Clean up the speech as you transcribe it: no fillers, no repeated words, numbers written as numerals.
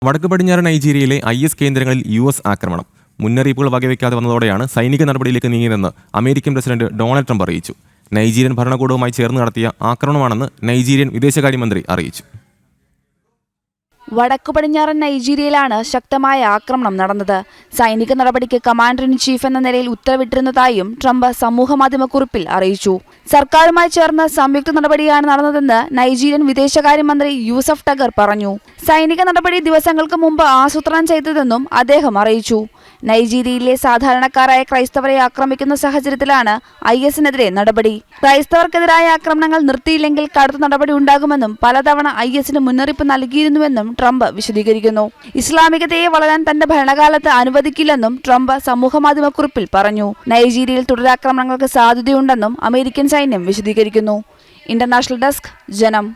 വടക്ക് പടിഞ്ഞാറൻ നൈജീരിയയിലെ IS കേന്ദ്രങ്ങളിൽ US ആക്രമണം. മുന്നറിയിപ്പുകൾ വകവയ്ക്കാതെ വന്നതോടെയാണ് സൈനിക നടപടിയിലേക്ക് നീങ്ങിയതെന്ന് അമേരിക്കൻ പ്രസിഡന്റ് ഡൊണാൾഡ് ട്രംപ് അറിയിച്ചു. നൈജീരിയൻ ഭരണകൂടവുമായി ചേർന്ന് നടത്തിയ ആക്രമണമാണെന്ന് നൈജീരിയൻ വിദേശകാര്യമന്ത്രി അറിയിച്ചു. വടക്കു പടിഞ്ഞാറൻ നൈജീരിയയിലാണ് ശക്തമായ ആക്രമണം നടന്നത്. സൈനിക നടപടിക്ക് കമാൻഡർ ഇൻ ചീഫ് എന്ന നിലയിൽ ഉത്തരവിട്ടിരുന്നതായും ട്രംപ് സമൂഹമാധ്യമക്കുറിപ്പിൽ അറിയിച്ചു. സർക്കാരുമായി ചേർന്ന് സംയുക്ത നടപടിയാണ് നടന്നതെന്ന് നൈജീരിയൻ വിദേശകാര്യമന്ത്രി യൂസഫ് ടഗർ പറഞ്ഞു. സൈനിക നടപടി ദിവസങ്ങൾക്ക് മുമ്പ് ആസൂത്രണം ചെയ്തതെന്നും അദ്ദേഹം അറിയിച്ചു. നൈജീരിയയിലെ സാധാരണക്കാരായ ക്രൈസ്തവരെ ആക്രമിക്കുന്ന സാഹചര്യത്തിലാണ് ISനെതിരെ നടപടി. ക്രൈസ്തവർക്കെതിരായ ആക്രമണങ്ങൾ നിർത്തിയില്ലെങ്കിൽ കടുത്ത നടപടി ഉണ്ടാകുമെന്നും പലതവണ ISന് മുന്നറിയിപ്പ് നൽകിയിരുന്നുവെന്നും ട്രംപ് വിശദീകരിക്കുന്നു. ഇസ്ലാമികതയെ വളരാൻ തന്റെ ഭരണകാലത്ത് അനുവദിക്കില്ലെന്നും ട്രംപ് സമൂഹമാധ്യമക്കുറിപ്പിൽ പറഞ്ഞു. നൈജീരിയയിൽ തുടരാക്രമണങ്ങൾക്ക് സാധ്യതയുണ്ടെന്നും അമേരിക്കൻ സൈന്യം വിശദീകരിക്കുന്നു. ഇന്റർനാഷണൽ ഡെസ്ക്, ജനം.